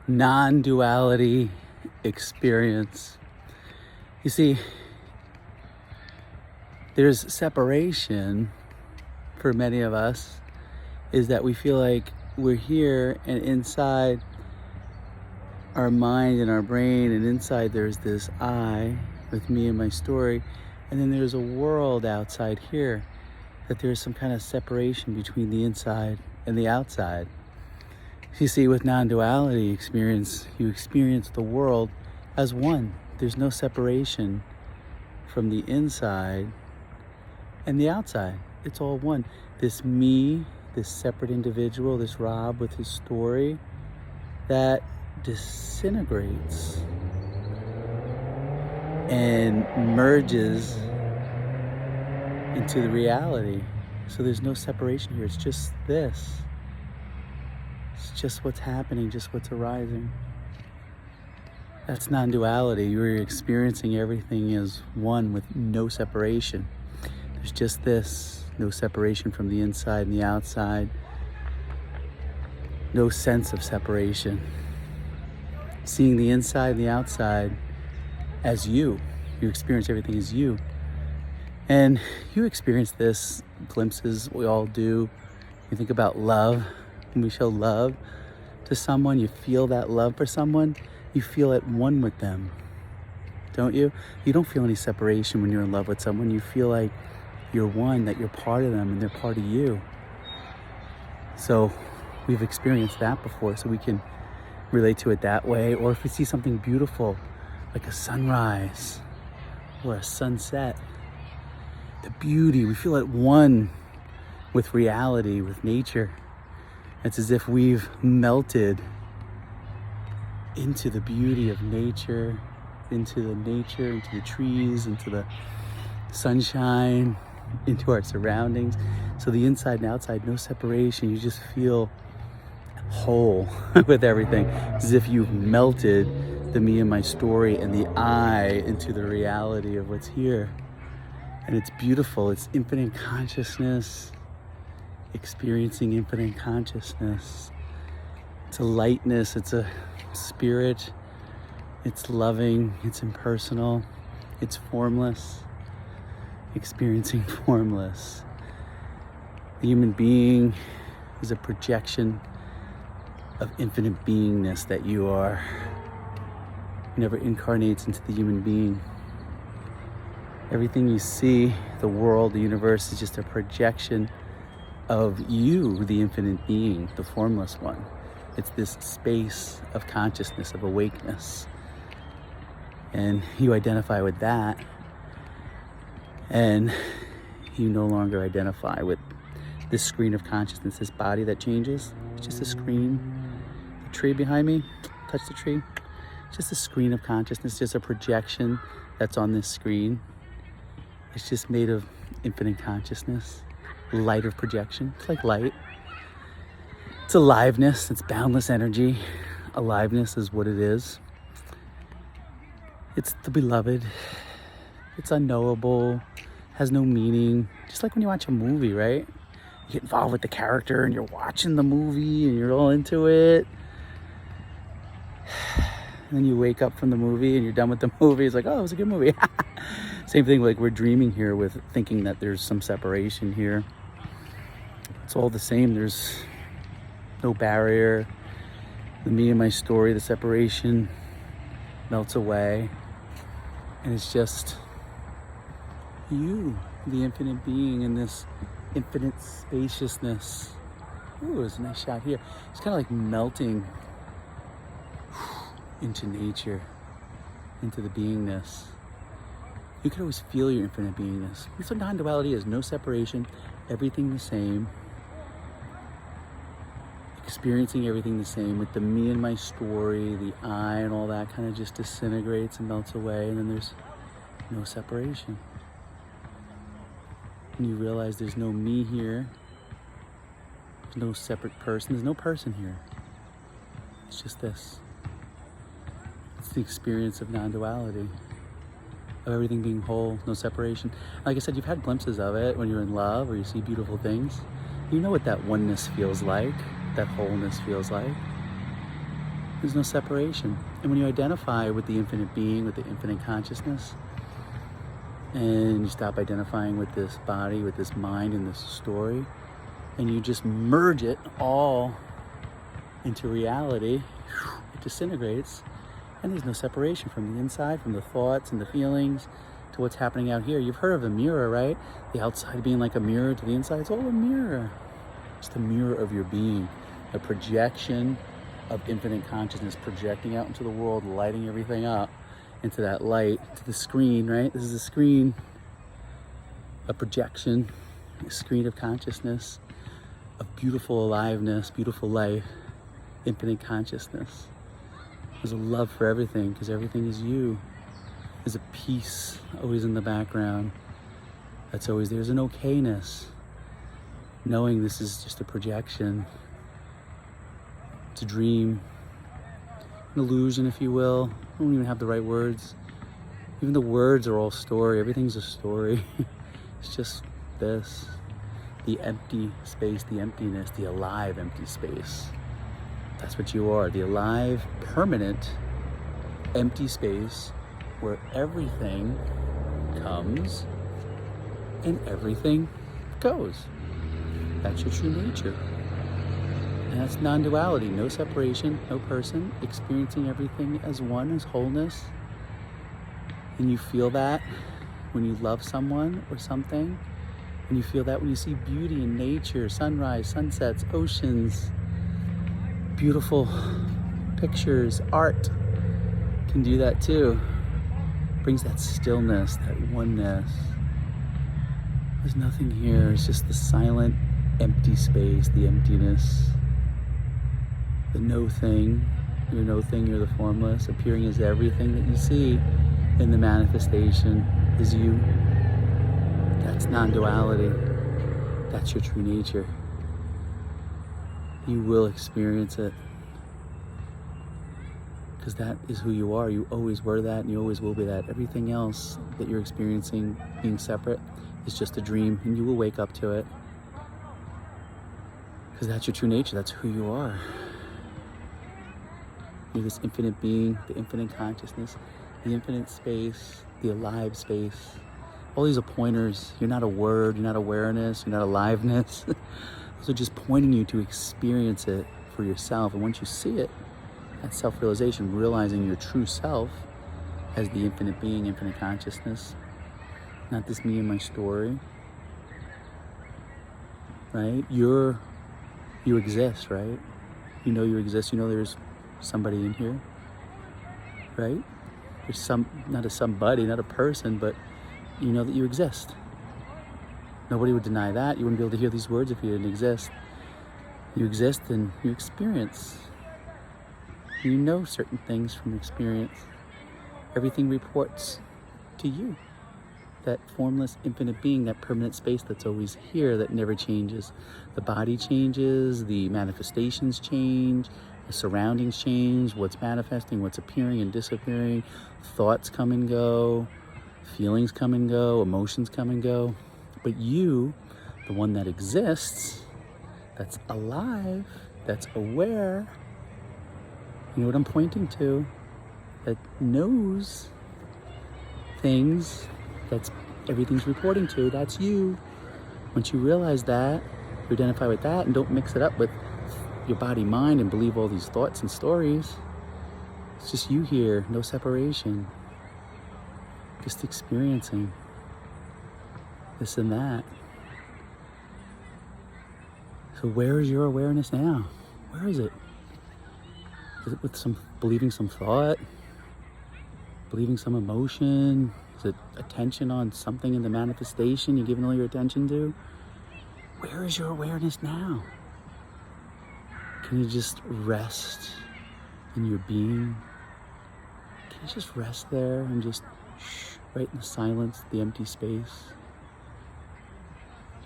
non-duality experience. You see, there's separation for many of us, is that we feel like we're here and inside our mind and our brain, and inside there's this I with me and my story, and then there's a world outside here, that there's some kind of separation between the inside and the outside. You see, with non-duality experience, you experience the world as one. There's no separation from the inside and the outside. It's all one. This me, this separate individual, this Rob with his story, that disintegrates and merges into the reality. So there's no separation here. It's just this. It's just what's happening, just what's arising. That's non-duality. You're experiencing everything as one with no separation. There's just this, no separation from the inside and the outside. No sense of separation. Seeing the inside and the outside as you. You experience everything as you. And you experience this, glimpses, we all do. You think about love. When we show love to someone, you feel that love for someone, you feel at one with them, don't you? You don't feel any separation when you're in love with someone. You feel like you're one, that you're part of them and they're part of you. So we've experienced that before, so we can relate to it that way. Or if we see something beautiful, like a sunrise or a sunset, the beauty, we feel at one with reality, with nature. It's as if we've melted into the beauty of nature, into the trees, into the sunshine, into our surroundings. So the inside and outside, no separation. You just feel whole with everything. It's as if you've melted the me and my story and the I into the reality of what's here. And it's beautiful. It's infinite consciousness, experiencing infinite consciousness. It's a lightness, it's a spirit, it's loving, it's impersonal, it's formless, experiencing formless. The human being is a projection of infinite beingness that you are. It never incarnates into the human being. Everything you see, the world, the universe, is just a projection of you, the infinite being, the formless one. It's this space of consciousness, of awakeness. And you identify with that, and you no longer identify with this screen of consciousness, this body that changes. It's just a screen. The tree behind me, touch the tree. It's just a screen of consciousness, just a projection that's on this screen. It's just made of infinite consciousness, light of projection. It's like light. It's aliveness, it's boundless energy. Aliveness is what it is. It's the beloved. It's unknowable, has no meaning. Just like when you watch a movie, right? You get involved with the character and you're watching the movie and you're all into it. And then you wake up from the movie and you're done with the movie. It's like, oh, it was a good movie. Same thing, like we're dreaming here with thinking that there's some separation here. It's all the same. There's no barrier. The me and my story, the separation melts away. And it's just you, the infinite being, in this infinite spaciousness. Ooh, there's a nice shot here. It's kind of like melting into nature, into the beingness. You can always feel your infinite beingness. That's what non-duality is. No separation, everything the same. Experiencing everything the same, with the me and my story, the I and all that kind of just disintegrates and melts away, and then there's no separation. And you realize there's no me here. There's no separate person. There's no person here. It's just this. It's the experience of non-duality, of everything being whole, no separation. Like I said, you've had glimpses of it when you're in love or you see beautiful things. You know what that oneness feels like, that wholeness feels like. There's no separation. And when you identify with the infinite being, with the infinite consciousness, and you stop identifying with this body, with this mind, and this story, and you just merge it all into reality, it disintegrates, and there's no separation from the inside, from the thoughts and the feelings, to what's happening out here. You've heard of a mirror, right? The outside being like a mirror to the inside. It's all a mirror. It's the mirror of your being, a projection of infinite consciousness projecting out into the world, lighting everything up into that light, to the screen, right? This is a screen, a projection, a screen of consciousness, of beautiful aliveness, beautiful life, infinite consciousness. There's a love for everything because everything is you. There's a peace always in the background. That's always, there's an okayness, knowing this is just a projection. It's a dream, an illusion, if you will. I don't even have the right words. Even the words are all story. Everything's a story. It's just this, the empty space, the emptiness, the alive empty space. That's what you are, the alive, permanent, empty space where everything comes and everything goes. That's your true nature. And that's non-duality, no separation, no person, experiencing everything as one, as wholeness. And you feel that when you love someone or something. And you feel that when you see beauty in nature, sunrise, sunsets, oceans, beautiful pictures, art can do that too. Brings that stillness, that oneness. There's nothing here, it's just the silent, empty space, the emptiness. The no thing, you're no thing, you're the formless, appearing as everything that you see in the manifestation is you. That's non-duality. That's your true nature. You will experience it. Because that is who you are. You always were that and you always will be that. Everything else that you're experiencing being separate is just a dream and you will wake up to it. Because that's your true nature. That's who you are. You're this infinite being, the infinite consciousness, the infinite space, the alive space. All these are pointers. You're not a word, you're not awareness, you're not aliveness. Those are just pointing you to experience it for yourself. And once you see it, that self-realization, realizing your true self as the infinite being, infinite consciousness, not this me and my story, right? You exist, right? You know you exist, you know there's somebody in here, right? There's not a somebody, not a person, but you know that you exist. Nobody would deny that. You wouldn't be able to hear these words if you didn't exist. You exist and you experience. You know certain things from experience. Everything reports to you. That formless, infinite being, that permanent space that's always here, that never changes. The body changes, the manifestations change, the surroundings change, what's manifesting, what's appearing and disappearing, thoughts come and go, feelings come and go, emotions come and go. But you, the one that exists, that's alive, that's aware, you know what I'm pointing to, that knows things, that's everything's reporting to, that's you. Once you realize that, you identify with that and don't mix it up with your body, mind, and believe all these thoughts and stories. It's just you here, no separation. Just experiencing this and that. So where is your awareness now? Where is it? Is it with believing some thought? Believing some emotion? Is it attention on something in the manifestation you're giving all your attention to? Where is your awareness now? Can you just rest in your being? Can you just rest there and just right in the silence, the empty space?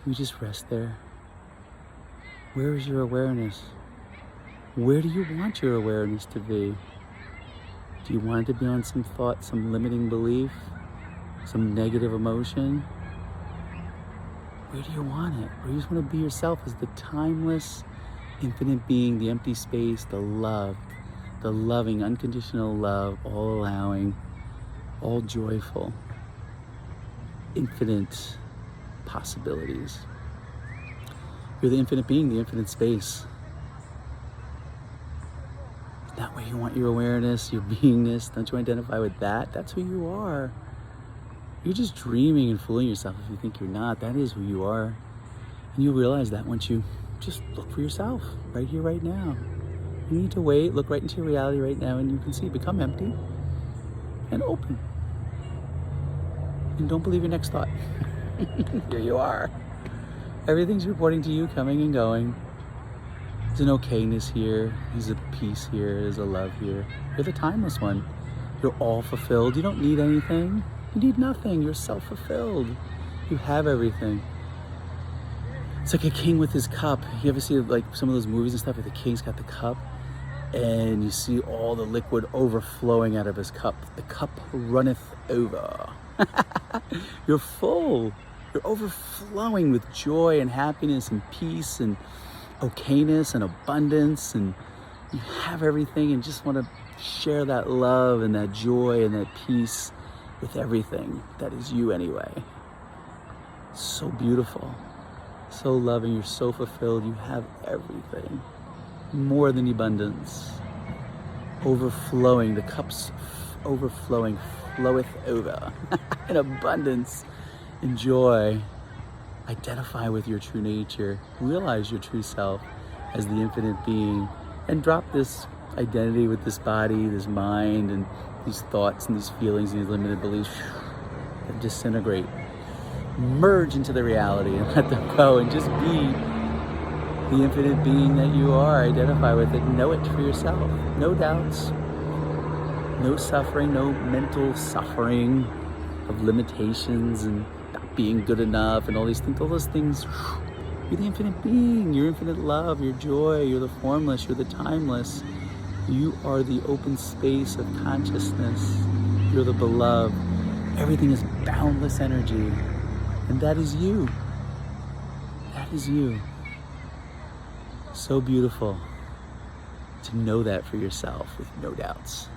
Can you just rest there? Where is your awareness? Where do you want your awareness to be? Do you want it to be on some thought, some limiting belief, some negative emotion? Where do you want it? Or you just want to be yourself as the timeless, infinite being, the empty space, the love, the loving, unconditional love, all allowing, all joyful, infinite possibilities. You're the infinite being, the infinite space. Is that where you want your awareness, your beingness? Don't you identify with that? That's who you are. You're just dreaming and fooling yourself if you think you're not. That is who you are. And you'll realize that once you just look for yourself right here, right now. You need to wait, look right into your reality right now, and you can see, become empty and open. And don't believe your next thought. Here you are. Everything's reporting to you, coming and going. There's an okayness here. There's a peace here. There's a love here. You're the timeless one. You're all fulfilled. You don't need anything. You need nothing. You're self-fulfilled. You have everything. It's like a king with his cup. You ever see like some of those movies and stuff where the king's got the cup and you see all the liquid overflowing out of his cup. The cup runneth over. You're full. You're overflowing with joy and happiness and peace and okayness and abundance, and you have everything and just want to share that love and that joy and that peace with everything that is you anyway. So beautiful, so loving, you're so fulfilled, you have everything. More than abundance. Overflowing, the cup's overflowing, floweth over. In abundance, in joy. Identify with your true nature. Realize your true self as the infinite being. And drop this identity with this body, this mind, and these thoughts and these feelings and these limited beliefs. And disintegrate. Merge into the reality and let them go and just be the infinite being that you are. Identify with it. Know it for yourself. No doubts. No suffering. No mental suffering of limitations and not being good enough and all these things. All those things. You're the infinite being. You're infinite love. You're joy. You're the formless. You're the timeless. You are the open space of consciousness. You're the beloved. Everything is boundless energy. And that is you. That is you. So beautiful to know that for yourself with no doubts.